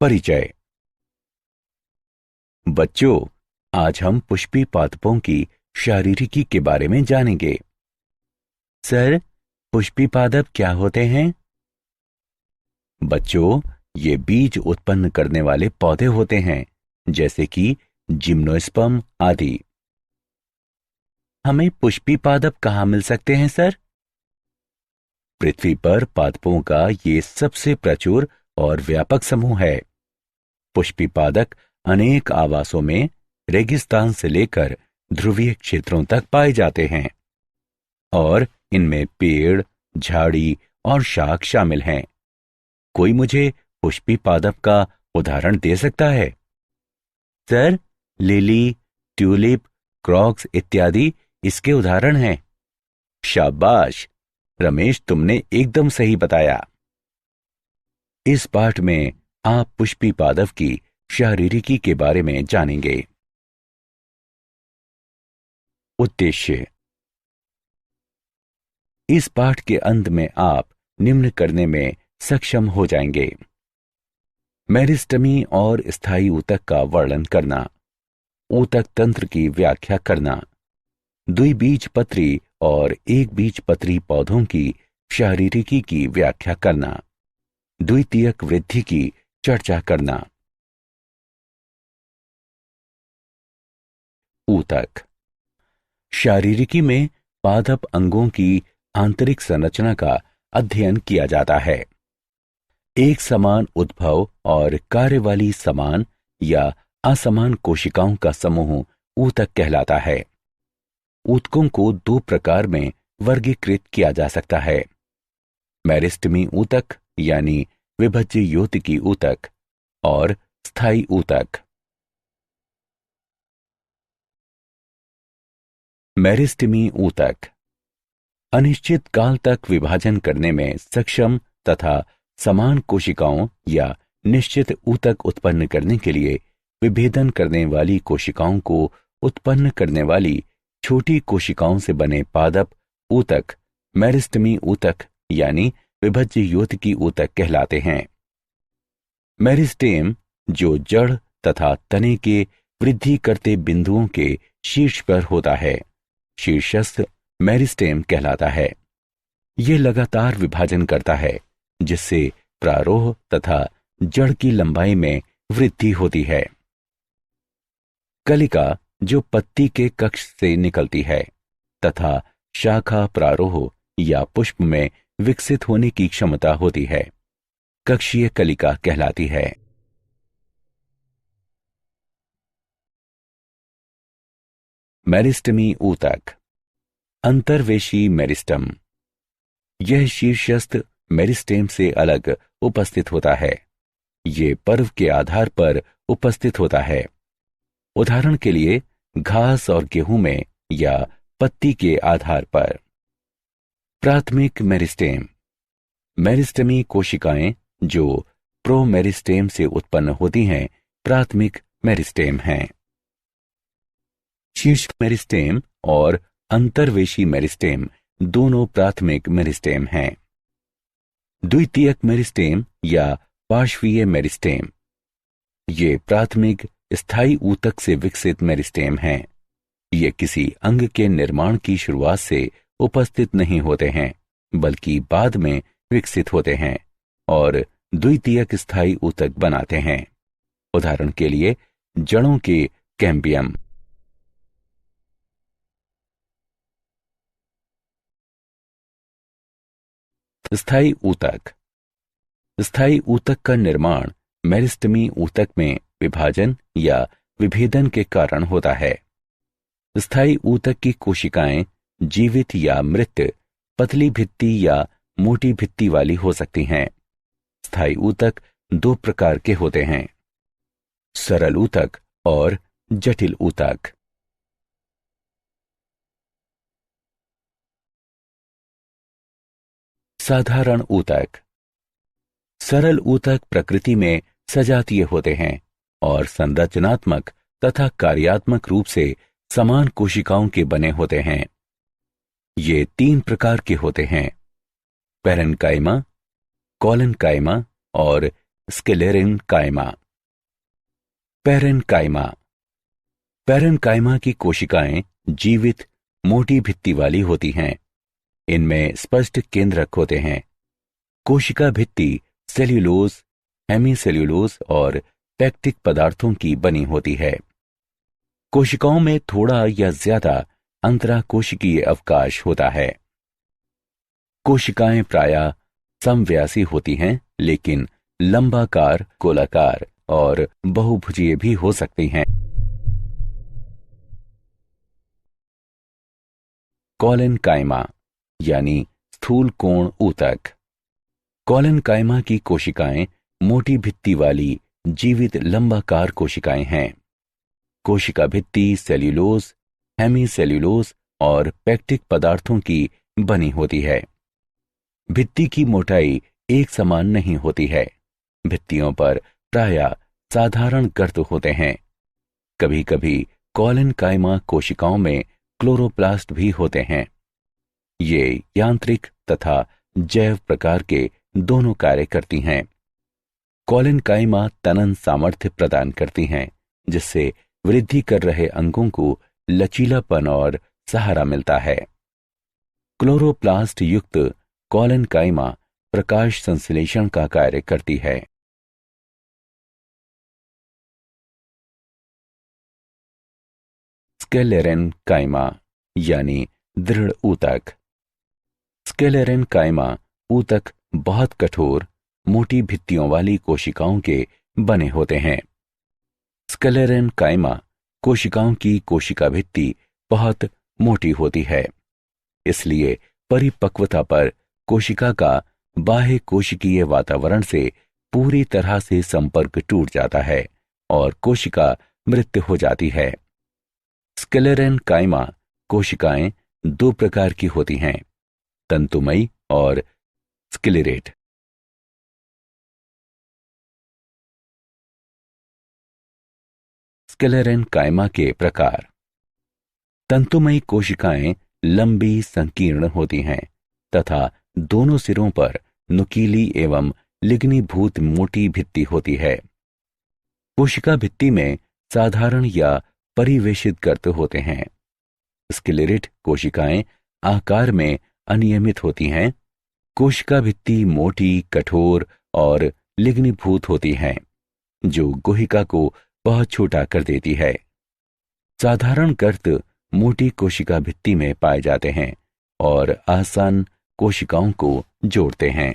परिचय। बच्चों, आज हम पुष्पी पादपों की शारीरिकी के बारे में जानेंगे। सर, पुष्पी पादप क्या होते हैं? बच्चों, ये बीज उत्पन्न करने वाले पौधे होते हैं, जैसे कि जिम्नोस्पर्म आदि। हमें पुष्पी पादप कहाँ मिल सकते हैं सर? पृथ्वी पर पादपों का ये सबसे प्रचुर और व्यापक समूह है। पुष्पी पादप अनेक आवासों में रेगिस्तान से लेकर ध्रुवीय क्षेत्रों तक पाए जाते हैं और इनमें पेड़, झाड़ी और शाख शामिल हैं। कोई मुझे पुष्पी पादप का उदाहरण दे सकता है? सर, लिली, ट्यूलिप, क्रॉक्स इत्यादि इसके उदाहरण हैं। शाबाश रमेश, तुमने एकदम सही बताया। इस पाठ में आप पुष्पी पादप की शारीरिकी के बारे में जानेंगे। उद्देश्य। इस पाठ के अंत में आप निम्न करने में सक्षम हो जाएंगे: मेरिस्टेमी और स्थायी ऊतक का वर्णन करना, ऊतक तंत्र की व्याख्या करना, द्विबीजपत्री और एक बीजपत्री पौधों की शारीरिकी की व्याख्या करना, द्वितीयक वृद्धि की चर्चा करना। ऊतक। शारीरिकी में पादप अंगों की आंतरिक संरचना का अध्ययन किया जाता है। एक समान उद्भव और कार्य वाली समान या असमान कोशिकाओं का समूह ऊतक कहलाता है। ऊतकों को दो प्रकार में वर्गीकृत किया जा सकता है: मेरिस्टेमी ऊतक यानी विभज्य योतकी ऊतक और स्थायी ऊतक। मेरिस्टेमी ऊतक अनिश्चित काल तक विभाजन करने में सक्षम तथा समान कोशिकाओं या निश्चित ऊतक उत्पन्न करने के लिए विभेदन करने वाली कोशिकाओं को उत्पन्न करने वाली छोटी कोशिकाओं से बने पादप ऊतक मेरिस्टेमी ऊतक यानी विभज्य योतकी ऊतक कहलाते हैं। मेरिस्टेम, जो जड़ तथा तने के वृद्धि करते बिंदुओं के शीर्ष पर होता है, शीर्षस्थ मेरिस्टेम कहलाता है। यह लगातार विभाजन करता है, जिससे प्रारोह तथा जड़ की लंबाई में वृद्धि होती है। कलिका, जो पत्ती के कक्ष से निकलती है तथा शाखा प्रारोह या पुष्प में विकसित होने की क्षमता होती है, कक्षीय कलिका कहलाती है। मेरिस्टेमी ऊतक। अंतर्वेशी मेरिस्टम। यह शीर्षस्थ मेरिस्टेम से अलग उपस्थित होता है। ये पर्व के आधार पर उपस्थित होता है। उदाहरण के लिए घास और गेहूं में या पत्ती के आधार पर। प्राथमिक मेरिस्टेम। मेरिस्टेमी कोशिकाएं जो प्रोमेरिस्टेम से उत्पन्न होती हैं, प्राथमिक मेरिस्टेम हैं। शीर्ष मेरिस्टेम और अंतर्वेशी मेरिस्टेम दोनों प्राथमिक मेरिस्टेम हैं। द्वितीयक मेरिस्टेम या पार्श्वीय मेरिस्टेम। ये प्राथमिक स्थायी ऊतक से विकसित मेरिस्टेम हैं। ये किसी अंग के निर्माण की शुरुआत से उपस्थित नहीं होते हैं, बल्कि बाद में विकसित होते हैं और द्वितीयक स्थायी ऊतक बनाते हैं। उदाहरण के लिए जड़ों के कैम्बियम। स्थायी ऊतक। स्थायी ऊतक का निर्माण मेरिस्टेमी ऊतक में विभाजन या विभेदन के कारण होता है। स्थायी ऊतक की कोशिकाएं जीवित या मृत, पतली भित्ति या मोटी भित्ति वाली हो सकती हैं। स्थायी ऊतक दो प्रकार के होते हैं: सरल ऊतक और जटिल ऊतक। साधारण ऊतक। सरल ऊतक प्रकृति में सजातीय होते हैं और संरचनात्मक तथा कार्यात्मक रूप से समान कोशिकाओं के बने होते हैं। ये तीन प्रकार के होते हैं: पैरेन्काइमा, कॉलेन्काइमा और स्क्लेरेन्काइमा। पेरेन्काइमा। पेरेन्काइमा की कोशिकाएं जीवित मोटी भित्ति वाली होती हैं। इनमें स्पष्ट केंद्रक होते हैं। कोशिका भित्ति सेल्यूलोज, हेमीसेल्यूलोज और पेक्टिक पदार्थों की बनी होती है। कोशिकाओं में थोड़ा या ज्यादा अंतराकोशिकीय अवकाश होता है। कोशिकाएं प्रायः समव्यासी होती हैं, लेकिन लंबाकार, गोलाकार और बहुभुजीय भी हो सकती हैं। कोलेनकाइमा यानी स्थूल कोण ऊतक। कोलेनकाइमा की कोशिकाएं मोटी भित्ति वाली जीवित लंबाकार कोशिकाएं हैं। कोशिका भित्ति सेल्यूलोज, हेमीसेल्यूलोज और पेक्टिक पदार्थों की बनी होती है। भित्ति की मोटाई एक समान नहीं होती है। भित्तियों पर प्रायः साधारण गर्त होते हैं। कभी कभी कोलेनकाइमा कोशिकाओं में क्लोरोप्लास्ट भी होते हैं। ये यांत्रिक तथा जैव प्रकार के दोनों कार्य करती हैं। कोलेनकाइमा तनन सामर्थ्य प्रदान करती हैं, जिससे वृद्धि कर रहे अंगों को लचीलापन और सहारा मिलता है। क्लोरोप्लास्ट युक्त कोलेनकाइमा प्रकाश संश्लेषण का कार्य करती है। स्क्लेरेन्काइमा यानी दृढ़ ऊतक। स्क्लेरेन्काइमा ऊतक बहुत कठोर, मोटी भित्तियों वाली कोशिकाओं के बने होते हैं। स्क्लेरेन्काइमा कोशिकाओं की कोशिका भित्ति बहुत मोटी होती है। इसलिए परिपक्वता पर कोशिका का बाह्य कोशिकीय वातावरण से पूरी तरह से संपर्क टूट जाता है और कोशिका मृत हो जाती है। स्क्लेरेन्काइमा कोशिकाएं दो प्रकार की होती हैं, तंतुमयी और स्क्लेरेट। स्क्लेरेन्काइमा के प्रकार। तंतुमयी कोशिकाएं लंबी, संकीर्ण होती हैं तथा दोनों सिरों पर नुकीली एवं लिग्नीभूत मोटी भित्ति होती है। कोशिका भित्ति में साधारण या परिवेशित गर्त होते हैं। स्क्लेरेट कोशिकाएं आकार में अनियमित होती हैं। कोशिका भित्ति मोटी, कठोर और लिग्नीभूत होती हैं, जो गुहिका को बहुत छोटा कर देती है। साधारण गर्त मोटी कोशिका भित्ति में पाए जाते हैं और आसान कोशिकाओं को जोड़ते हैं।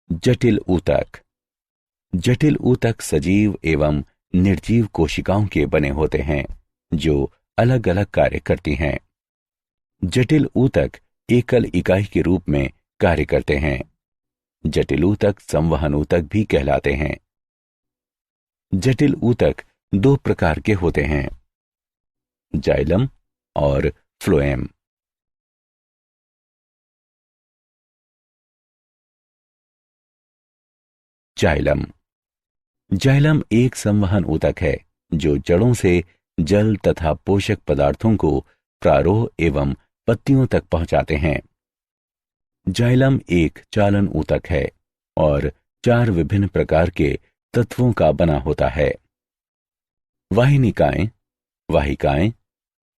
जटिल ऊतक। जटिल ऊतक सजीव एवं निर्जीव कोशिकाओं के बने होते हैं, जो अलग अलग कार्य करती हैं। जटिल ऊतक एकल इकाई के रूप में कार्य करते हैं। जटिल ऊतक संवहन ऊतक भी कहलाते हैं। जटिल ऊतक दो प्रकार के होते हैं, जाइलम और फ्लोएम। जाइलम। जाइलम एक संवहन ऊतक है जो जड़ों से जल तथा पोषक पदार्थों को प्रारोह एवं पत्तियों तक पहुंचाते हैं। जाइलम एक चालन ऊतक है और 4 विभिन्न प्रकार के तत्वों का बना होता है। वाहिनिकाएं, वाहिकाएं,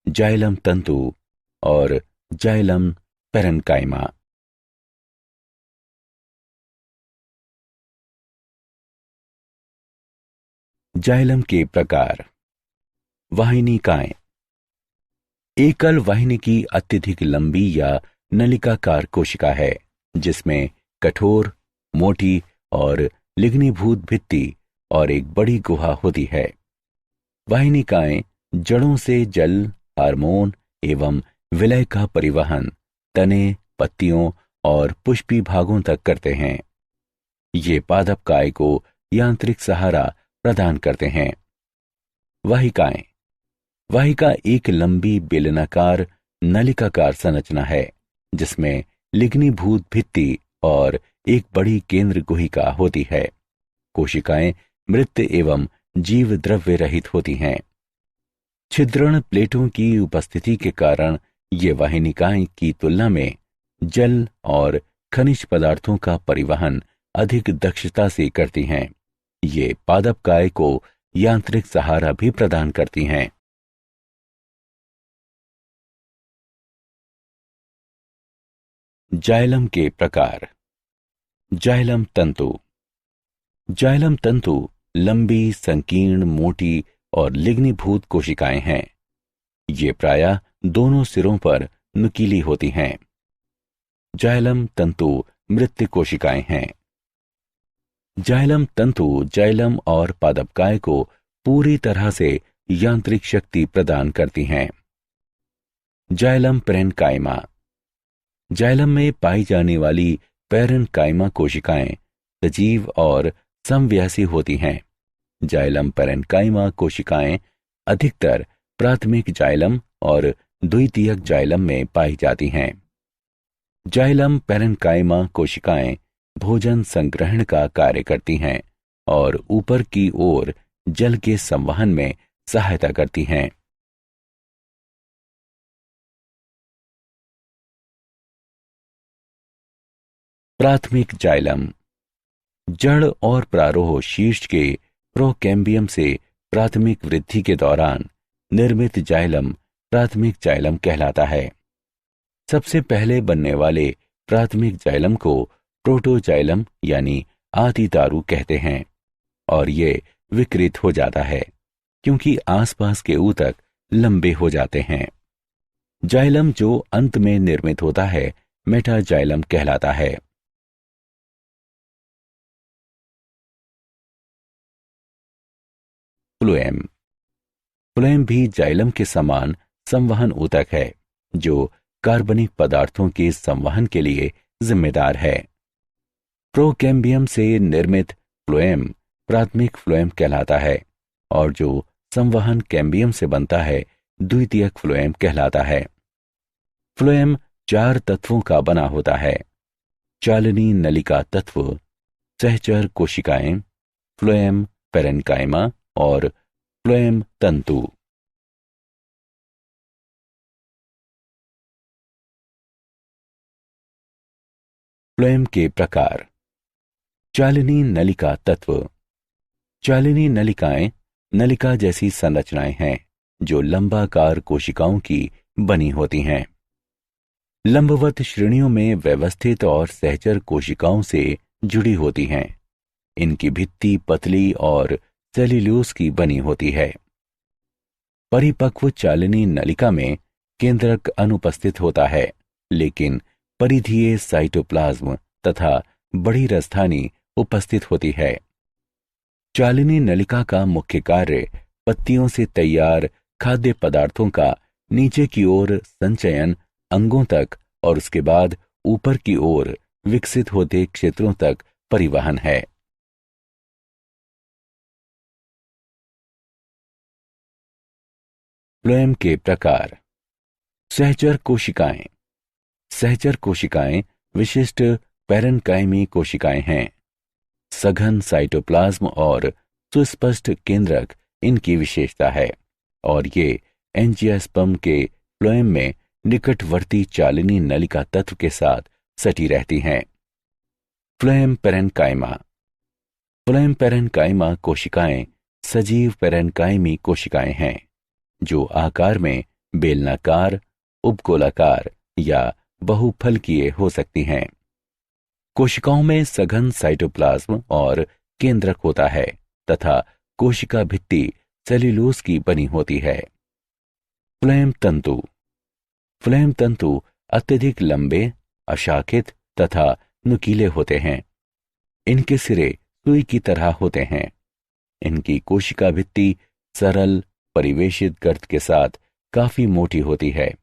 जाइलम तंतु और जाइलम पेरेन्काइमा। जाइलम के प्रकार। वाहिनिकाएं। एकल वाहिनी की अत्यधिक लंबी या नलिकाकार कोशिका है, जिसमें कठोर, मोटी और लिग्नीभूत भित्ति और एक बड़ी गुहा होती है। वाहिनिकाएं जड़ों से जल, हार्मोन एवं विलय का परिवहन तने, पत्तियों और पुष्पी भागों तक करते हैं। ये पादप काय को यांत्रिक सहारा प्रदान करते हैं। वाहिकाएं। वाहिका एक लंबी बेलनाकार नलिकाकार संरचना है, जिसमें लिग्नीभूत भित्ति और एक बड़ी केंद्र गुहिका होती है। कोशिकाएं मृत एवं जीव द्रव्य रहित होती हैं। छिद्रण प्लेटों की उपस्थिति के कारण ये वाहिनिकाएं की तुलना में जल और खनिज पदार्थों का परिवहन अधिक दक्षता से करती हैं। ये पादपकाय को यांत्रिक सहारा भी प्रदान करती हैं। जाइलम के प्रकार। जाइलम तंतु। जाइलम तंतु लंबी, संकीर्ण, मोटी और लिग्नीभूत कोशिकाएं हैं। ये प्रायः दोनों सिरों पर नुकीली होती हैं। जाइलम तंतु मृत कोशिकाएं हैं। जाइलम तंतु जाइलम और पादपकाय को पूरी तरह से यांत्रिक शक्ति प्रदान करती हैं। Xylem parenchyma. जाइलम में पाई जाने वाली पैरेन्काइमा कोशिकाएं सजीव और समव्यासी होती हैं। जाइलम पैरेन्काइमा कोशिकाएं अधिकतर प्राथमिक जाइलम और द्वितीयक जाइलम में पाई जाती हैं। जाइलम पैरेन्काइमा कोशिकाएं भोजन संग्रहण का कार्य करती हैं और ऊपर की ओर जल के संवहन में सहायता करती हैं। प्राथमिक जाइलम। जड़ और प्रारोह शीर्ष के प्रोकैम्बियम से प्राथमिक वृद्धि के दौरान निर्मित जाइलम प्राथमिक जाइलम कहलाता है। सबसे पहले बनने वाले प्राथमिक जाइलम को प्रोटोजाइलम यानी आदि दारू कहते हैं और ये विकृत हो जाता है क्योंकि आसपास के ऊतक लंबे हो जाते हैं। जाइलम जो अंत में निर्मित होता है मेटाजाइलम कहलाता है। फ्लोएम। फ्लोएम भी जाइलम के समान संवहन ऊतक है जो कार्बनिक पदार्थों के संवहन के लिए जिम्मेदार है। प्रोकैम्बियम से निर्मित फ्लोएम प्राथमिक फ्लोएम कहलाता है और जो संवहन कैम्बियम से बनता है द्वितीयक फ्लोएम कहलाता है। फ्लोएम 4 तत्वों का बना होता है: चालनी नलिका तत्व, सहचर कोशिकाएं, फ्लोएम पैरेन्काइमा और फ्लोएम तंतु। फ्लोएम के प्रकार। चालनी नलिका तत्व। चालनी नलिकाएं नलिका जैसी संरचनाएं हैं जो लंबाकार कोशिकाओं की बनी होती हैं। लंबवत श्रेणियों में व्यवस्थित और सहचर कोशिकाओं से जुड़ी होती हैं। इनकी भित्ति पतली और सेल्यूलोज की बनी होती है। परिपक्व चालनी नलिका में केंद्रक अनुपस्थित होता है, लेकिन परिधीय साइटोप्लाज्म तथा बड़ी रजधानी उपस्थित होती है। चालनी नलिका का मुख्य कार्य पत्तियों से तैयार खाद्य पदार्थों का नीचे की ओर संचयन अंगों तक और उसके बाद ऊपर की ओर विकसित होते क्षेत्रों तक परिवहन है। फ्लोएम के प्रकार। सहचर कोशिकाएं। सहचर कोशिकाएं विशिष्ट पैरेन्काइमी कोशिकाएं हैं। सघन साइटोप्लाज्म और सुस्पष्ट केंद्रक इनकी विशेषता है और ये एंजियोस्पर्म के फ्लोएम में निकटवर्ती चालनी नलिका तत्व के साथ सटी रहती हैं। Phloem parenchyma. फ्लोएम पैरेन्काइमा कोशिकाएं सजीव पैरेन्काइमी कोशिकाएं हैं जो आकार में बेलनाकार, उपगोलाकार या बहुफलकीय हो सकती हैं। कोशिकाओं में सघन साइटोप्लाज्म और केंद्रक होता है तथा कोशिका भित्ति सेल्यूलोज की बनी होती है। फ्लोएम तंतु। फ्लोएम तंतु अत्यधिक लंबे, अशाखित तथा नुकीले होते हैं। इनके सिरे सुई की तरह होते हैं। इनकी कोशिका भित्ति सरल परिवेशित गर्त के साथ काफी मोटी होती है।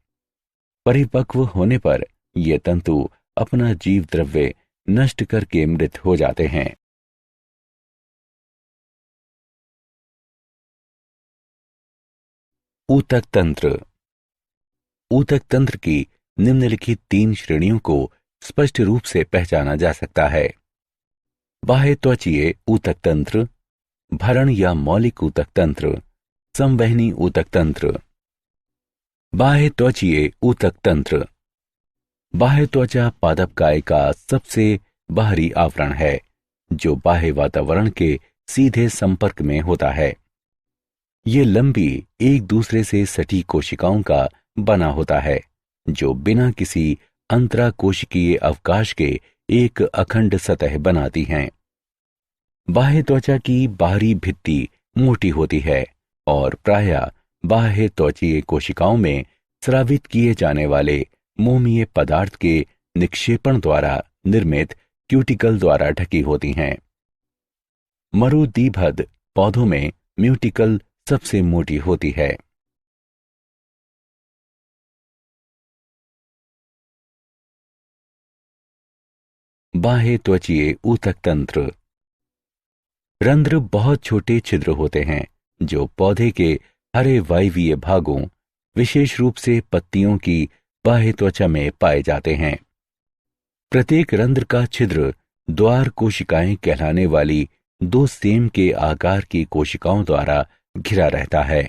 परिपक्व होने पर ये तंतु अपना जीव द्रव्य नष्ट करके मृत हो जाते हैं। ऊतक तंत्र। ऊतक तंत्र की निम्नलिखित 3 श्रेणियों को स्पष्ट रूप से पहचाना जा सकता है: बाह्य त्वचीय ऊतक तंत्र, भरण या मौलिक ऊतक तंत्र, संवहनी ऊतक तंत्र। बाह्य त्वचीय ऊतक तंत्र। बाह्य त्वचा पादपकाय का सबसे बाहरी आवरण है जो बाह्य वातावरण के सीधे संपर्क में होता है। ये लंबी एक दूसरे से सटी कोशिकाओं का बना होता है जो बिना किसी अंतराकोशिकीय अवकाश के एक अखंड सतह बनाती हैं। बाह्य त्वचा की बाहरी भित्ति मोटी होती है और प्रायः बाह्य त्वचीय कोशिकाओं में स्रावित किए जाने वाले मोमीय पदार्थ के निक्षेपण द्वारा निर्मित क्यूटिकल द्वारा ढकी होती हैं। मरुदीभद पौधों में म्यूटिकल सबसे मोटी होती है। बाह्य त्वचीय ऊतक तंत्र। रंध्र बहुत छोटे छिद्र होते हैं जो पौधे के हरे वायवीय भागों, विशेष रूप से पत्तियों की बाह्य त्वचा में पाए जाते हैं। प्रत्येक रंध्र का छिद्र द्वार कोशिकाएं कहलाने वाली दो सेम के आकार की कोशिकाओं द्वारा घिरा रहता है।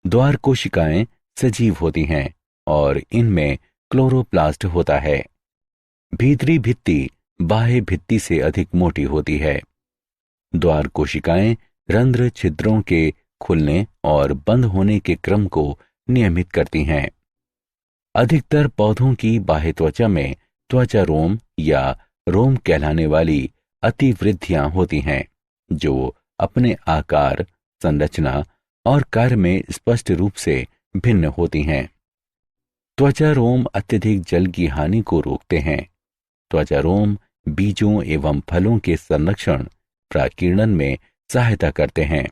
द्वार कोशिकाएं सजीव होती हैं और इनमें क्लोरोप्लास्ट होता है। भीतरी भित्ति बाह्य भित्ति से अधिक मोटी होती है। द्वार कोशिकाएं रंध्र छिद्रों के खुलने और बंद होने के क्रम को नियमित करती हैं। अधिकतर पौधों की बाह्य त्वचा में त्वचा रोम या रोम कहलाने वाली अतिवृद्धियां होती हैं जो अपने आकार, संरचना और कार्य में स्पष्ट रूप से भिन्न होती हैं। त्वचा रोम अत्यधिक जल की हानि को रोकते हैं। त्वचा रोम बीजों एवं फलों के संरक्षण प्राकीर्णन में सहायता करते हैं।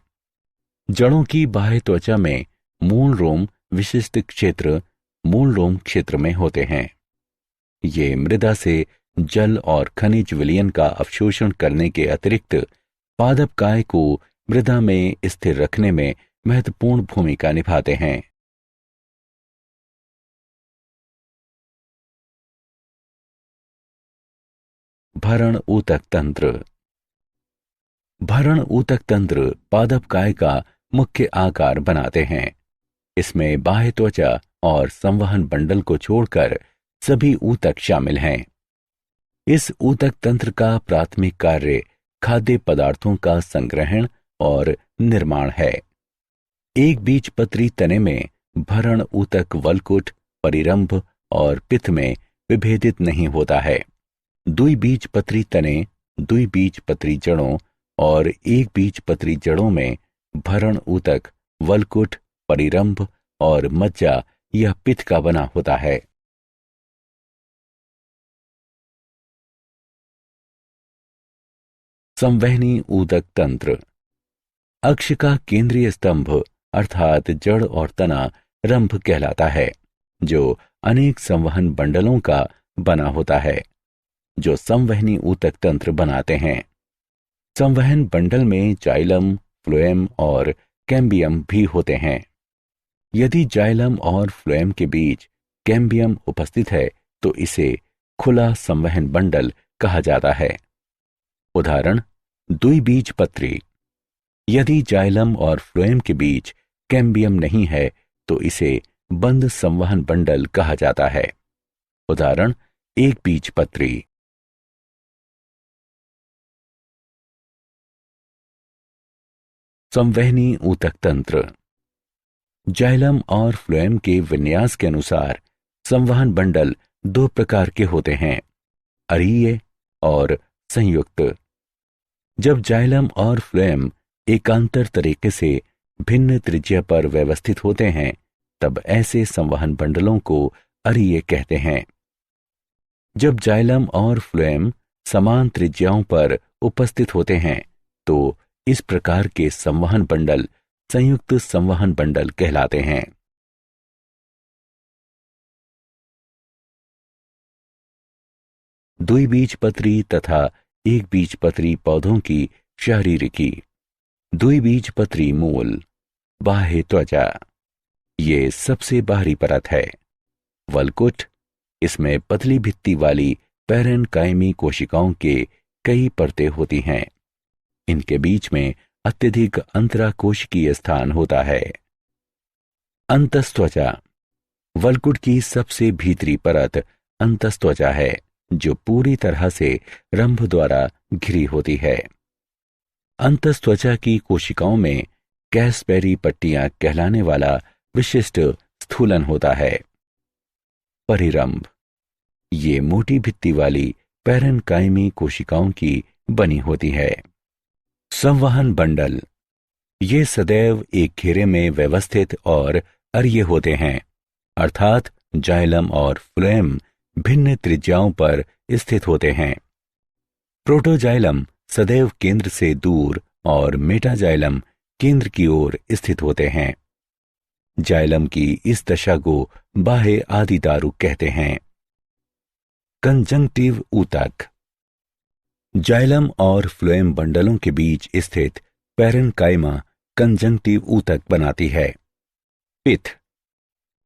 जड़ों की बाह्य त्वचा में मूल रोम विशिष्ट क्षेत्र मूल रोम क्षेत्र में होते हैं। ये मृदा से जल और खनिज विलयन का अवशोषण करने के अतिरिक्त पादपकाय को मृदा में स्थिर रखने में महत्वपूर्ण भूमिका निभाते हैं। भरण ऊतक तंत्र। भरण ऊतक तंत्र पादपकाय का मुख्य आकार बनाते हैं। इसमें बाह्य त्वचा और संवहन बंडल को छोड़कर सभी ऊतक शामिल हैं। इस ऊतक तंत्र का प्राथमिक कार्य खाद्य पदार्थों का संग्रहण और निर्माण है। एक बीजपत्री तने में भरण ऊतक वलकुट, परिरंभ और पित्त में विभेदित नहीं होता है। द्विबीजपत्री तने, द्विबीजपत्री जड़ों और एक बीजपत्री जड़ों में भरण ऊतक वलकुट, परिरंभ और मज्जा या पित्त का बना होता है। संवहनी ऊतक तंत्र। अक्ष का केंद्रीय स्तंभ अर्थात जड़ और तना रंभ कहलाता है जो अनेक संवहन बंडलों का बना होता है जो संवहनी ऊतक तंत्र बनाते हैं। संवहन बंडल में जाइलम, फ्लोएम और कैम्बियम भी होते हैं। यदि जाइलम और फ्लोएम के बीच कैम्बियम उपस्थित है तो इसे खुला संवहन बंडल कहा जाता है। उदाहरण द्विबीजपत्री। यदि जाइलम और फ्लोएम के बीच कैम्बियम नहीं है तो इसे बंद संवहन बंडल कहा जाता है। उदाहरण एक बीजपत्री। संवहनी ऊतक तंत्र। जाइलम और फ्लोएम के विन्यास के अनुसार संवहन बंडल दो प्रकार के होते हैं, अरीय और संयुक्त। जब जाइलम और फ्लोएम एकांतर तरीके से भिन्न त्रिज्या पर व्यवस्थित होते हैं तब ऐसे संवहन बंडलों को अरीय कहते हैं। जब जाइलम और फ्लोएम समान त्रिज्याओं पर उपस्थित होते हैं तो इस प्रकार के संवहन बंडल संयुक्त संवहन बंडल कहलाते हैं। द्विबीजपत्री तथा एक बीजपत्री पौधों की शारीरिकी। द्विबीजपत्री मूल, बाह्य त्वचा, ये सबसे बाहरी परत है। वलकुट, इसमें पतली भित्ति वाली पैरेनकाइमी कोशिकाओं के कई परतें होती हैं। इनके बीच में अत्यधिक अंतराकोशिकीय स्थान होता है। अंतस्त्वचा, वल्कुट की सबसे भीतरी परत अंतस्त्वचा है, जो पूरी तरह से रंध्र द्वारा घिरी होती है। अंतस्त्वचा की कोशिकाओं में कैसपेरी पट्टियां कहलाने वाला विशिष्ट स्थूलन होता है। परिरंभ, ये मोटी भित्ति वाली पैरेन्काइमी कोशिकाओं की बनी होती है। संवहन बंडल, ये सदैव एक घेरे में व्यवस्थित और अरिये होते हैं, अर्थात जाइलम और फ्लोएम भिन्न त्रिज्याओं पर स्थित होते हैं। प्रोटोजाइलम सदैव केंद्र से दूर और मेटाजाइलम केंद्र की ओर स्थित होते हैं। जाइलम की इस दशा को बाह्य आदिदारुक कहते हैं। कंजंक्टिव ऊतक, जाइलम और फ्लोएम बंडलों के बीच स्थित पैरेन्काइमा कंजंक्टिव ऊतक बनाती है। पिथ,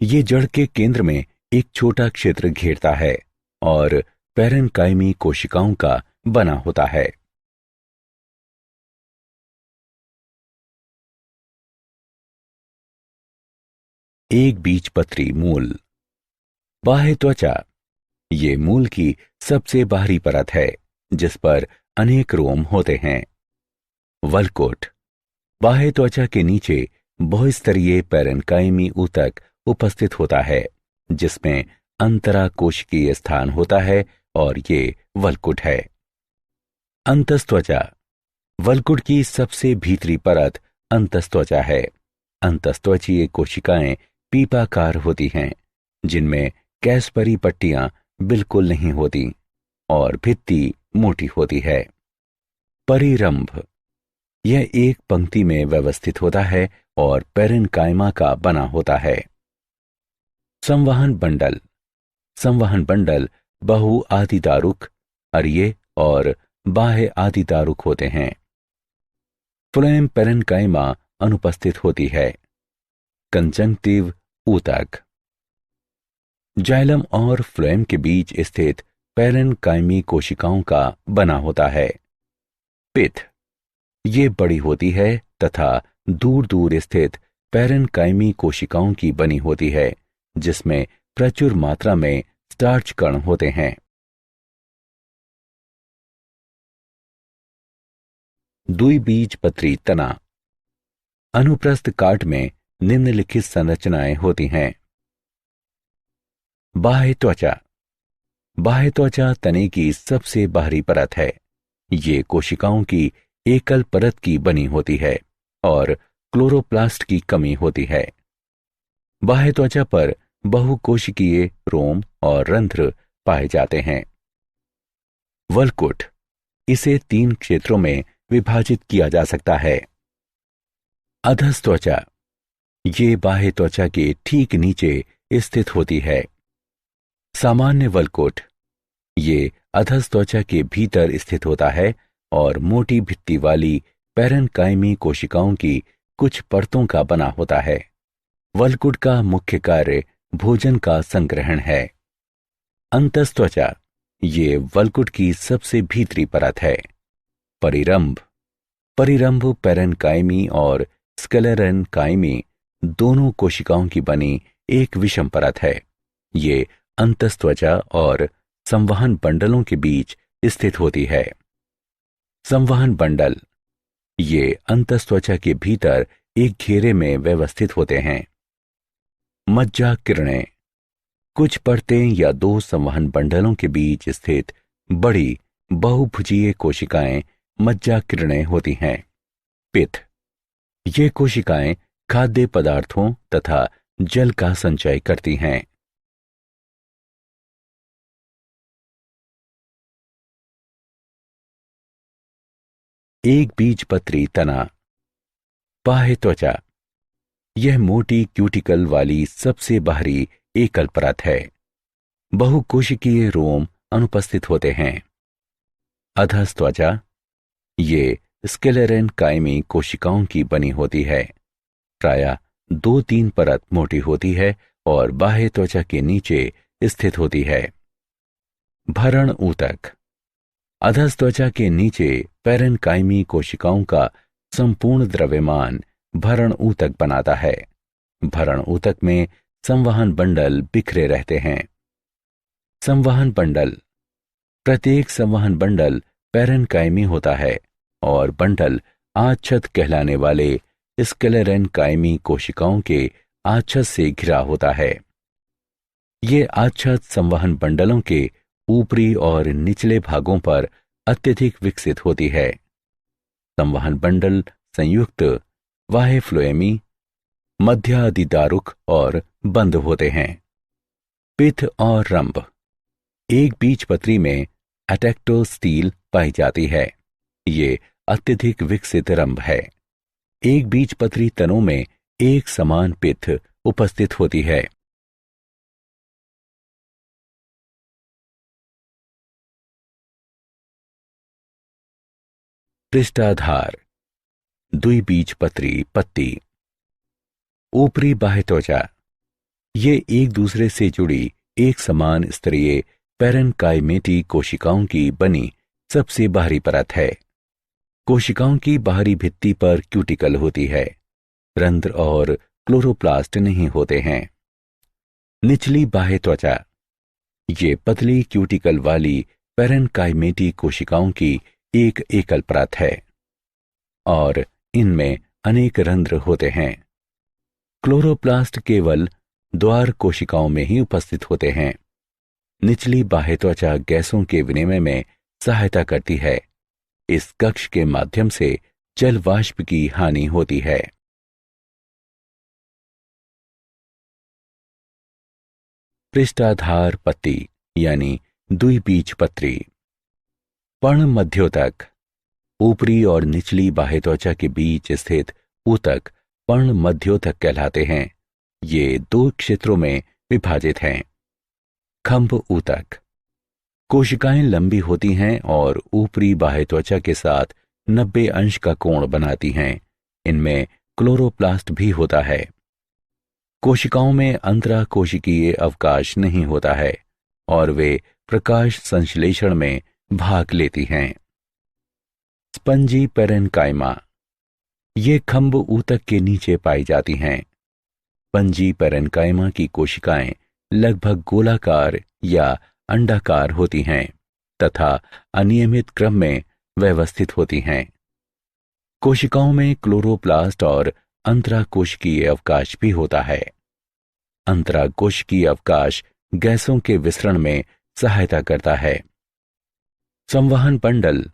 ये जड़ के केंद्र में एक छोटा क्षेत्र घेरता है और पैरेन्काइमी कोशिकाओं का बना होता है। एक बीजपत्री मूल, बाह्य त्वचा, ये मूल की सबसे बाहरी परत है जिस पर अनेक रोम होते हैं। वल्कुट, बाह्य त्वचा के नीचे बहुस्तरीय पैरेन्काइमी ऊतक उपस्थित होता है जिसमें अंतराकोशिकीय स्थान होता है और ये वल्कुट है। अंतस्त्वचा, वल्कुट की सबसे भीतरी परत अंतस्त्वचा है। अंतस्त्वचीय कोशिकाएं पीपाकार होती हैं जिनमें कैसपरी पट्टियां बिल्कुल नहीं होती और भित्ति मोटी होती है। परिरंभ, यह एक पंक्ति में व्यवस्थित होता है और पैरेन्काइमा का बना होता है। संवहन बंडल, संवहन बंडल बहु आदिदारुक, अरिये और बाह्य आदिदारुक होते हैं। फ्लोएम पैरेन्काइमा अनुपस्थित होती है। कंजंक्टिव ऊतक, जाइलम और फ्लोएम के बीच स्थित पैरेन्काइमी कोशिकाओं का बना होता है। पिथ, ये बड़ी होती है तथा दूर दूर स्थित पैरेन्काइमी कोशिकाओं की बनी होती है जिसमें प्रचुर मात्रा में स्टार्च कण होते हैं। द्विबीजपत्री तना, अनुप्रस्थ काट में निम्नलिखित संरचनाएं होती हैं। बाह्य त्वचा, बाह्य त्वचा तने की सबसे बाहरी परत है। ये कोशिकाओं की एकल परत की बनी होती है और क्लोरोप्लास्ट की कमी होती है। बाह्य त्वचा पर बहुकोशिकीय रोम और रंध्र पाए जाते हैं। वल्कुट, इसे 3 क्षेत्रों में विभाजित किया जा सकता है। अधस्त्वचा, ये बाह्य त्वचा के ठीक नीचे स्थित होती है। सामान्य वल्कुट, ये अधस्त्वचा के भीतर स्थित होता है और मोटी भित्ति वाली पैरेन्काइमी कोशिकाओं की कुछ परतों का बना होता है। वल्कुट का मुख्य कार्य भोजन का संग्रहण है। अंतस्त्वचा, ये वल्कुट की सबसे भीतरी परत है। परिरंभ, परिरंभ पैरेन्काइमी और स्क्लेरेन्काइमी दोनों कोशिकाओं की बनी एक विषम परत है। ये अंतस्त्वचा और संवहन बंडलों के बीच स्थित होती है। संवहन बंडल, ये अंतस्त्वचा के भीतर एक घेरे में व्यवस्थित होते हैं। मज्जा किरणें, कुछ परतें या 2 संवहन बंडलों के बीच स्थित बड़ी बहुभुजीय कोशिकाएं मज्जा किरणें होती हैं। पित्त, ये कोशिकाएं खाद्य पदार्थों तथा जल का संचय करती हैं। एक बीजपत्री तना, बाह्य त्वचा, यह मोटी क्यूटिकल वाली सबसे बाहरी एकल परत है। बहुकोशिकीय रोम अनुपस्थित होते हैं। अधस्त्वचा, ये स्क्लेरेन्काइमी कोशिकाओं की बनी होती है। प्रायः 2-3 परत मोटी होती है और बाह्य त्वचा के नीचे स्थित होती है। भरण ऊतक, अधस्त्वचा के नीचे पैरेन्काइमी कोशिकाओं का संपूर्ण द्रव्यमान भरण ऊतक बनाता है। भरण ऊतक में संवहन बंडल बिखरे रहते हैं। संवहन बंडल। प्रत्येक संवहन बंडल पैरेन्काइमी होता है और बंडल आच्छद कहलाने वाले स्क्लेरेन्काइमी कोशिकाओं के आच्छद से घिरा होता है। ये आच्छद संवहन बंडलों के ऊपरी और निचले भागों पर अत्यधिक विकसित होती है। संवहन बंडल संयुक्त बाह्य फ्लोएमी, मध्यादिदारुक और बंद होते हैं। पित्त और रंभ। एक बीजपत्री में एटेक्टोस्टील पाई जाती है। ये अत्यधिक विकसित रंभ है। एक बीजपत्री तनों में एक समान पित्त उपस्थित होती है। पृष्ठाधार। द्विबीजपत्री पत्ती। ऊपरी बाह्य त्वचा। ये एक दूसरे से जुड़ी एक समान स्तरीय पैरेन्काइमेटी कोशिकाओं की बनी सबसे बाहरी परत है। कोशिकाओं की बाहरी भित्ति पर क्यूटिकल होती है। रंध्र और क्लोरोप्लास्ट नहीं होते हैं। निचली बाह्य त्वचा। ये पतली क्यूटिकल वाली पैरेन्काइमेटी कोशिकाओं की एक एकल परत है और इनमें अनेक रंध्र होते हैं। क्लोरोप्लास्ट केवल द्वार कोशिकाओं में ही उपस्थित होते हैं। निचली बाह्य त्वचा गैसों के विनिमय में सहायता करती है। इस कक्ष के माध्यम से जल वाष्प की हानि होती है। पृष्ठाधार पत्ती यानी द्विबीजपत्री। पर्ण मध्योतक। ऊपरी और निचली बाह्य त्वचा के बीच स्थित ऊतक पर्ण मध्योतक कहलाते हैं। ये दो क्षेत्रों में विभाजित हैं। खंभ ऊतक। कोशिकाएं लंबी होती हैं और ऊपरी बाह्य त्वचा के साथ 90 अंश का कोण बनाती हैं। इनमें क्लोरोप्लास्ट भी होता है। कोशिकाओं में अंतराकोशिकीय अवकाश नहीं होता है और वे प्रकाश संश्लेषण में भाग लेती हैं। Spongy parenchyma. ये खंभ ऊतक के नीचे पाई जाती हैं। स्पंजी पैरेन्काइमा की कोशिकाएं लगभग गोलाकार या अंडाकार होती हैं तथा अनियमित क्रम में व्यवस्थित होती हैं। कोशिकाओं में क्लोरोप्लास्ट और अंतराकोशिकीय अवकाश भी होता है। अंतराकोशिकीय अवकाश गैसों के विसरण में सहायता करता है। संवहन बंडल।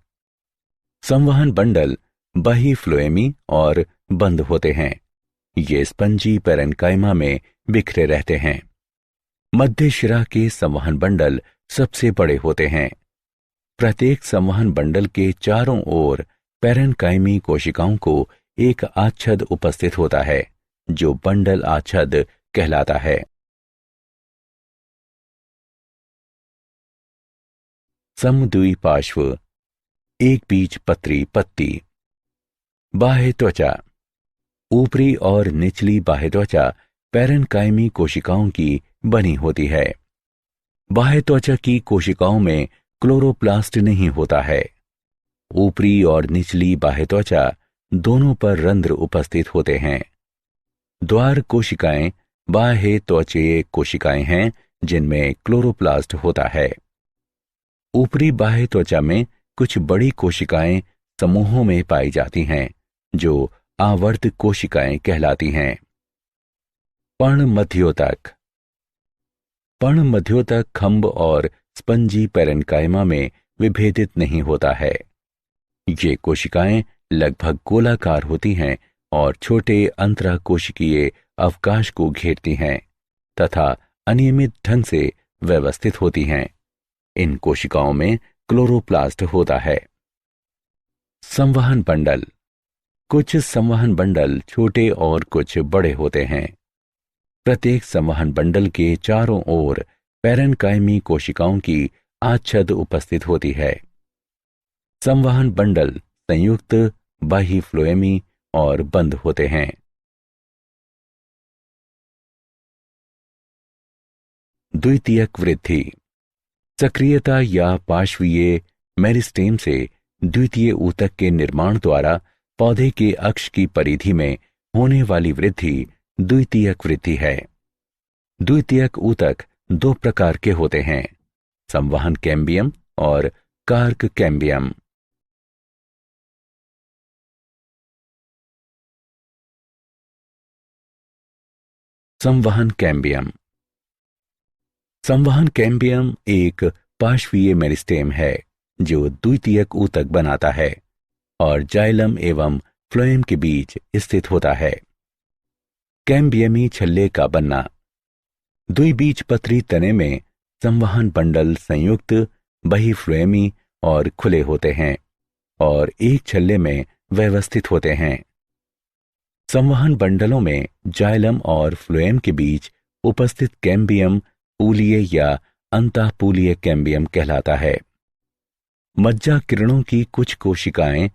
संवहन बंडल बाह्य फ्लोएमी और बंद होते हैं। ये स्पंजी पैरेन्काइमा में बिखरे रहते हैं। मध्य शिरा के संवहन बंडल सबसे बड़े होते हैं। प्रत्येक संवहन बंडल के चारों ओर पैरेन्काइमी कोशिकाओं को एक आच्छद उपस्थित होता है जो बंडल आच्छद कहलाता है। समद्विपार्श्व एक बीजपत्री पत्ती। बाह्य त्वचा। ऊपरी और निचली बाह्य त्वचा पैरेन्काइमी कोशिकाओं की बनी होती है। बाह्य त्वचा की कोशिकाओं में क्लोरोप्लास्ट नहीं होता है। ऊपरी और निचली बाह्य त्वचा दोनों पर रंध्र उपस्थित होते हैं। द्वार कोशिकाएं बाह्य त्वचीय कोशिकाएं हैं जिनमें क्लोरोप्लास्ट होता है। ऊपरी बाह्य त्वचा में कुछ बड़ी कोशिकाएं समूहों में पाई जाती हैं जो आवर्त कोशिकाएं कहलाती हैं। पर्ण मध्योतक। पर्ण मध्योतक खंभ और स्पंजी पैरेन्काइमा में विभेदित नहीं होता है। ये कोशिकाएं लगभग गोलाकार होती हैं और छोटे अंतराकोशिकीय अवकाश को घेरती हैं तथा अनियमित ढंग से व्यवस्थित होती हैं। इन कोशिकाओं में क्लोरोप्लास्ट होता है। संवहन बंडल। कुछ संवहन बंडल छोटे और कुछ बड़े होते हैं। प्रत्येक संवहन बंडल के चारों ओर पैरेन्काइमी कोशिकाओं की आच्छद उपस्थित होती है। संवहन बंडल संयुक्त बाह्य फ्लोएमी और बंद होते हैं। द्वितीयक वृद्धि। सक्रियता या पार्श्वीय मेरिस्टेम से द्वितीय ऊतक के निर्माण द्वारा पौधे के अक्ष की परिधि में होने वाली वृद्धि द्वितीयक वृद्धि है। द्वितीयक ऊतक दो प्रकार के होते हैं, संवहन कैम्बियम और कार्क कैम्बियम। संवहन कैम्बियम। संवहन कैम्बियम एक पार्श्वीय मेरिस्टेम है जो द्वितीयक ऊतक बनाता है और जाइलम एवं फ्लोएम के बीच स्थित होता है। कैम्बियमी छल्ले का बनना। द्विबीजपत्री तने में संवहन बंडल संयुक्त बहिफ्लोएमी और खुले होते हैं और एक छल्ले में व्यवस्थित होते हैं। संवहन बंडलों में जाइलम और फ्लोएम के बीच उपस्थित कैम्बियम पूलीय या अंतःपूलीय कैम्बियम कहलाता है। मज्जा किरणों की कुछ कोशिकाएं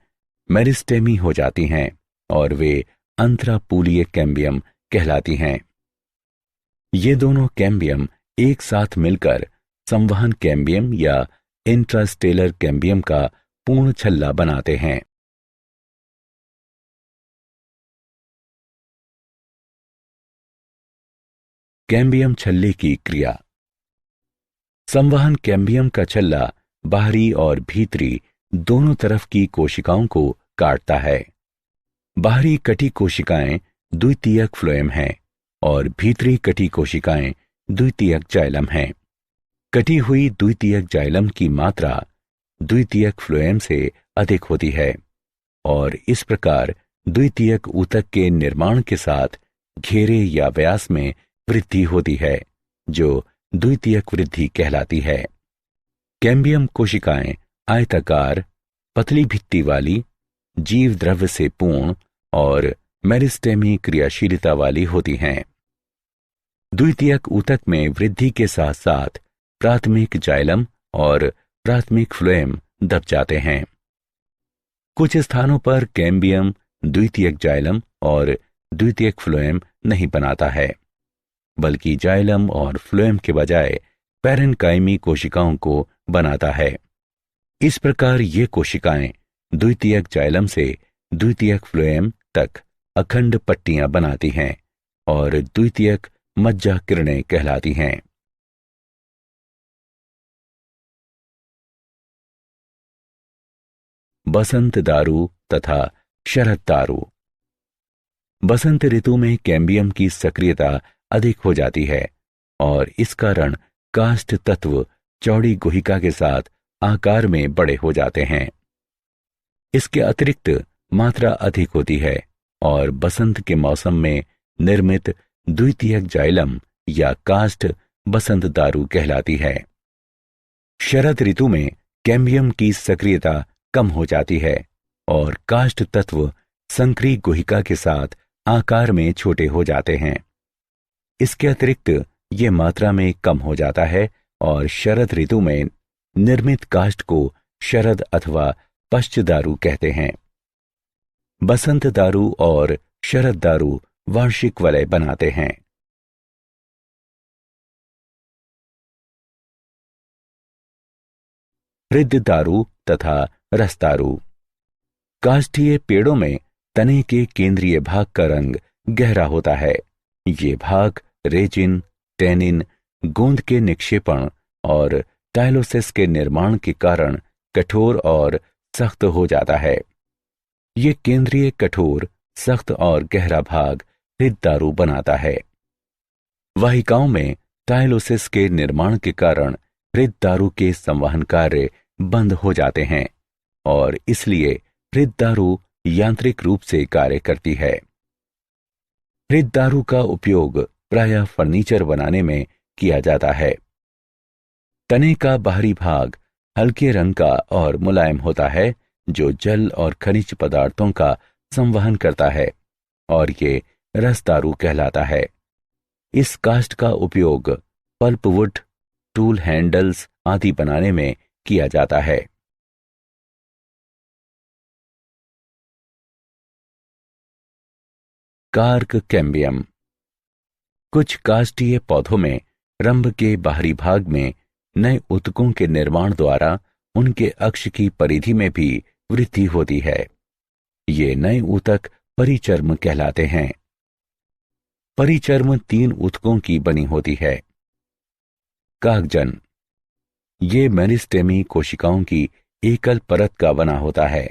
मेरिस्टेमी हो जाती हैं और वे अंतरापूलीय कैम्बियम कहलाती हैं। ये दोनों कैम्बियम एक साथ मिलकर संवहन कैम्बियम या इंट्रास्टेलर कैम्बियम का पूर्ण छल्ला बनाते हैं। कैम्बियम छल्ले की क्रिया। संवहन कैम्बियम का छल्ला बाहरी और भीतरी दोनों तरफ की कोशिकाओं को काटता है। बाहरी कटी कोशिकाएं द्वितीयक फ्लोएम हैं और भीतरी कटी कोशिकाएं द्वितीयक जाइलम हैं। कटी हुई द्वितीयक जाइलम की मात्रा द्वितीयक फ्लोएम से अधिक होती है और इस प्रकार द्वितीयक ऊतक के निर्माण के साथ घेरे या व्यास में वृद्धि होती है जो द्वितीयक वृद्धि कहलाती है। कैम्बियम कोशिकाएं आयताकार, पतली भित्ति वाली, जीव द्रव्य से पूर्ण और मेरिस्टेमी क्रियाशीलता वाली होती हैं। द्वितीयक ऊतक में वृद्धि के साथ साथ प्राथमिक जाइलम और प्राथमिक फ्लोएम दब जाते हैं। कुछ स्थानों पर कैम्बियम द्वितीयक जाइलम और द्वितीयक फ्लोएम नहीं बनाता है, बल्कि जाइलम और फ्लोएम के बजाय पैरेन्काइमी कोशिकाओं को बनाता है। इस प्रकार ये कोशिकाएं द्वितीयक जाइलम से द्वितीयक फ्लोएम तक अखंड पट्टियां बनाती हैं और द्वितीयक मज्जा किरणें कहलाती हैं। बसंत दारू तथा शरद दारू। बसंत ऋतु में कैम्बियम की सक्रियता अधिक हो जाती है और इस कारण काष्ठ तत्व चौड़ी गुहिका के साथ आकार में बड़े हो जाते हैं। इसके अतिरिक्त मात्रा अधिक होती है और बसंत के मौसम में निर्मित द्वितीयक जाइलम या काष्ठ बसंत दारू कहलाती है। शरद ऋतु में कैम्बियम की सक्रियता कम हो जाती है और काष्ठ तत्व संकरी गुहिका के साथ आकार में छोटे हो जाते हैं। इसके अतिरिक्त ये मात्रा में कम हो जाता है और शरद ऋतु में निर्मित काष्ठ को शरद अथवा पश्च दारू कहते हैं। बसंत दारू और शरद दारू वार्षिक वलय बनाते हैं। हृद्य दारू तथा रस दारू। काष्ठीय पेड़ों में तने के केंद्रीय भाग का रंग गहरा होता है। ये भाग रेजिन, टेनिन, गोंद के निक्षेपण और टाइलोसिस के निर्माण के कारण कठोर और सख्त हो जाता है। ये केंद्रीय कठोर, सख्त और गहरा भाग हृद्य दारू बनाता है। वाहिकाओं में टाइलोसिस के निर्माण के कारण हृद्य दारू के संवहन कार्य बंद हो जाते हैं और इसलिए हृद्य दारू यांत्रिक रूप से कार्य करती है। हृद्य दारू का उपयोग प्रायः फर्नीचर बनाने में किया जाता है। तने का बाहरी भाग हल्के रंग का और मुलायम होता है जो जल और खनिज पदार्थों का संवहन करता है और ये रस दारू कहलाता है। इस काष्ठ का उपयोग पल्पवुड, टूल हैंडल्स आदि बनाने में किया जाता है। Cork cambium. कुछ काष्ठीय पौधों में रंभ के बाहरी भाग में नए ऊतकों के निर्माण द्वारा उनके अक्ष की परिधि में भी वृद्धि होती है। ये नए ऊतक परिचर्म कहलाते हैं। परिचर्म 3 ऊतकों की बनी होती है। कागजन, ये मेरिस्टेमी कोशिकाओं की एकल परत का बना होता है।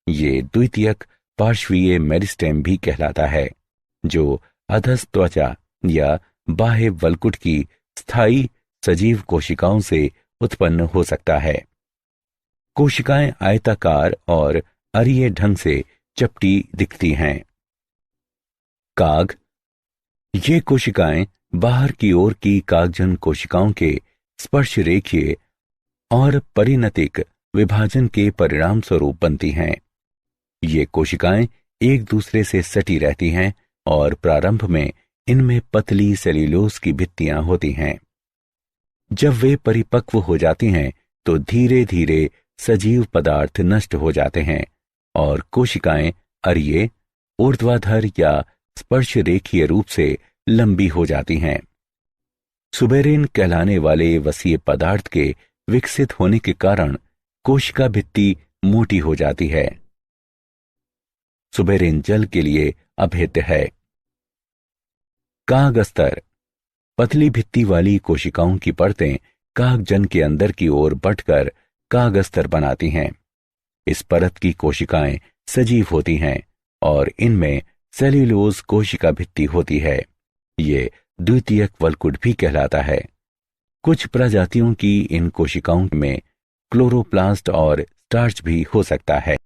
ये द्वितीयक पार्श्वीय मेरिस्टेम भी कहलाता है, जो अधस त्वचा या बाह्य वल्कुट की स्थायी सजीव कोशिकाओं से उत्पन्न हो सकता है। कोशिकाएं आयताकार और अरीय ढंग से चपटी दिखती हैं। काग, ये कोशिकाएं बाहर की ओर की कागजन कोशिकाओं के स्पर्श रेखीय और परिणतिक विभाजन के परिणाम स्वरूप बनती हैं। ये कोशिकाएं एक दूसरे से सटी रहती हैं और प्रारंभ में इनमें पतली सेल्यूलोज की भित्तियां होती हैं। जब वे परिपक्व हो जाती हैं तो धीरे धीरे सजीव पदार्थ नष्ट हो जाते हैं और कोशिकाएं अरीय, ऊर्ध्वाधर या स्पर्श रेखीय रूप से लंबी हो जाती हैं। सुबेरिन कहलाने वाले वसीय पदार्थ के विकसित होने के कारण कोशिका भित्ति मोटी हो जाती है। सुबेरिन जल के लिए अभेद्य है। काग अस्तर, पतली भित्ति वाली कोशिकाओं की परतें कागजन के अंदर की ओर बढ़कर काग अस्तर बनाती हैं। इस परत की कोशिकाएं सजीव होती हैं और इनमें सेल्यूलोज कोशिका भित्ति होती है। ये द्वितीयक वल्कुट भी कहलाता है। कुछ प्रजातियों की इन कोशिकाओं में क्लोरोप्लास्ट और स्टार्च भी हो सकता है।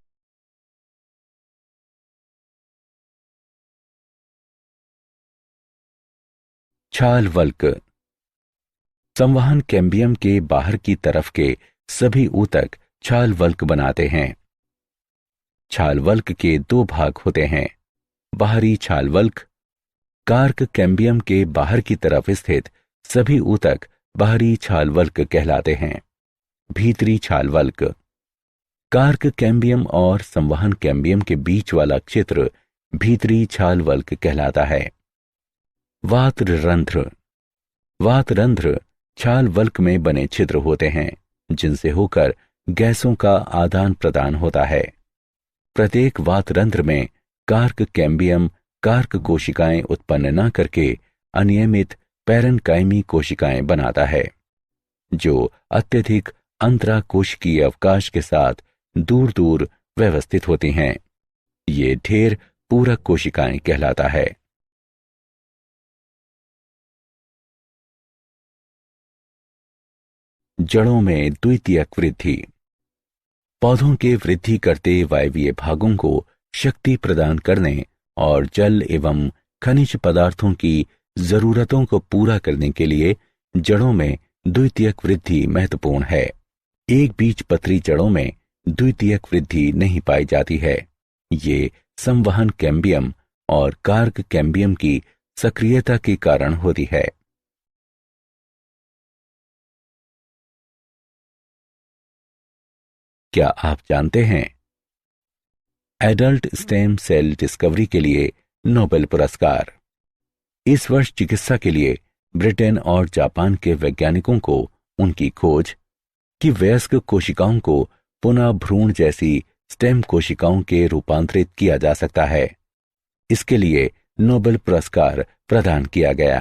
छाल वल्क, संवहन कैम्बियम के बाहर की तरफ के सभी ऊतक छाल वल्क बनाते हैं। छाल वल्क के 2 भाग होते हैं। बाहरी छाल वल्क, कार्क कैम्बियम के बाहर की तरफ स्थित सभी ऊतक बाहरी छाल वल्क कहलाते हैं। भीतरी छाल वल्क, कार्क कैम्बियम और संवहन कैम्बियम के बीच वाला क्षेत्र भीतरी छाल वल्क कहलाता है। वातरंध्र, वातरंध्र छाल वल्क में बने छिद्र होते हैं जिनसे होकर गैसों का आदान प्रदान होता है। प्रत्येक वातरंध्र में कार्क कैम्बियम कार्क कोशिकाएं उत्पन्न न करके अनियमित पैरेन्काइमी कोशिकाएं बनाता है, जो अत्यधिक अंतराकोशिकीय अवकाश के साथ दूर दूर व्यवस्थित होती हैं। ये ढेर पूरक कोशिकाएं कहलाता है। जड़ों में द्वितीयक वृद्धि, पौधों के वृद्धि करते वायवीय भागों को शक्ति प्रदान करने और जल एवं खनिज पदार्थों की जरूरतों को पूरा करने के लिए जड़ों में द्वितीयक वृद्धि महत्वपूर्ण है। एक बीजपत्री जड़ों में द्वितीयक वृद्धि नहीं पाई जाती है। ये संवहन कैम्बियम और कार्क कैम्बियम की सक्रियता के कारण होती है। क्या आप जानते हैं, एडल्ट स्टेम सेल डिस्कवरी के लिए नोबेल पुरस्कार। इस वर्ष चिकित्सा के लिए ब्रिटेन और जापान के वैज्ञानिकों को उनकी खोज कि वयस्क कोशिकाओं को पुनः भ्रूण जैसी स्टेम कोशिकाओं के रूपांतरित किया जा सकता है, इसके लिए नोबेल पुरस्कार प्रदान किया गया।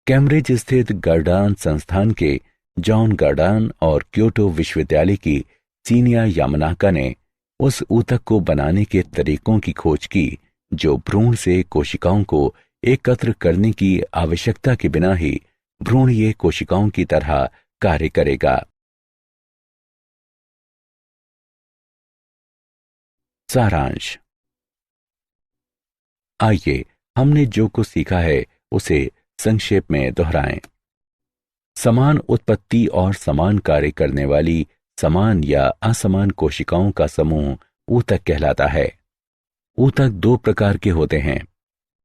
कैम्ब्रिज स्थित गर्डान संस्थान के जॉन गर्डान और क्योटो विश्वविद्यालय की सीनिया यामानाका ने उस ऊतक को बनाने के तरीकों की खोज की जो भ्रूण से कोशिकाओं को एकत्र करने की आवश्यकता के बिना ही भ्रूणीय कोशिकाओं की तरह कार्य करेगा। सारांश, आइए हमने जो कुछ सीखा है उसे संक्षेप में दोहराएं। समान उत्पत्ति और समान कार्य करने वाली समान या असमान कोशिकाओं का समूह ऊतक कहलाता है। ऊतक 2 प्रकार के होते हैं,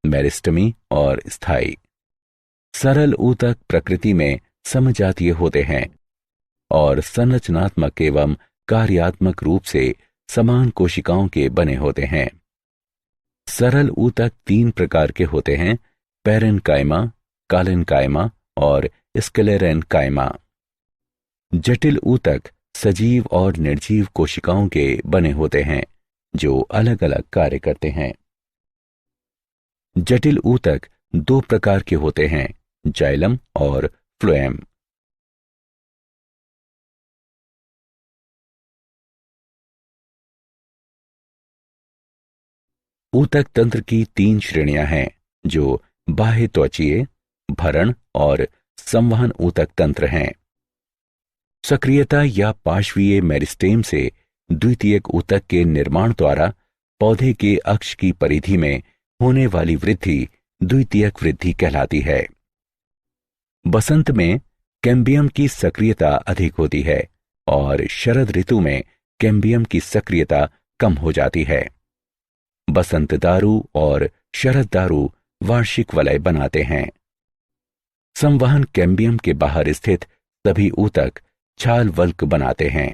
मेरिस्टेमी और स्थायी। सरल ऊतक प्रकृति में समजातीय होते हैं और संरचनात्मक एवं कार्यात्मक रूप से समान कोशिकाओं के बने होते हैं। सरल ऊतक 3 प्रकार के होते हैं, पैरेन्काइमा, कालेन्काइमा और स्क्लेरेन्काइमा। जटिल ऊतक सजीव और निर्जीव कोशिकाओं के बने होते हैं जो अलग अलग कार्य करते हैं। जटिल ऊतक दो प्रकार के होते हैं, जाइलम और फ्लोएम। ऊतक तंत्र की तीन श्रेणियां हैं, जो बाह्य त्वचीय, भरण और संवहन ऊतक तंत्र हैं। सक्रियता या पार्श्वीय मेरिस्टेम से द्वितीयक ऊतक के निर्माण द्वारा पौधे के अक्ष की परिधि में होने वाली वृद्धि द्वितीयक वृद्धि कहलाती है। बसंत में कैम्बियम की सक्रियता अधिक होती है और शरद ऋतु में कैम्बियम की सक्रियता कम हो जाती है। बसंत दारू और शरद दारू वार्षिक वलय बनाते हैं। संवहन कैम्बियम के बाहर स्थित सभी ऊतक छाल वल्क बनाते हैं।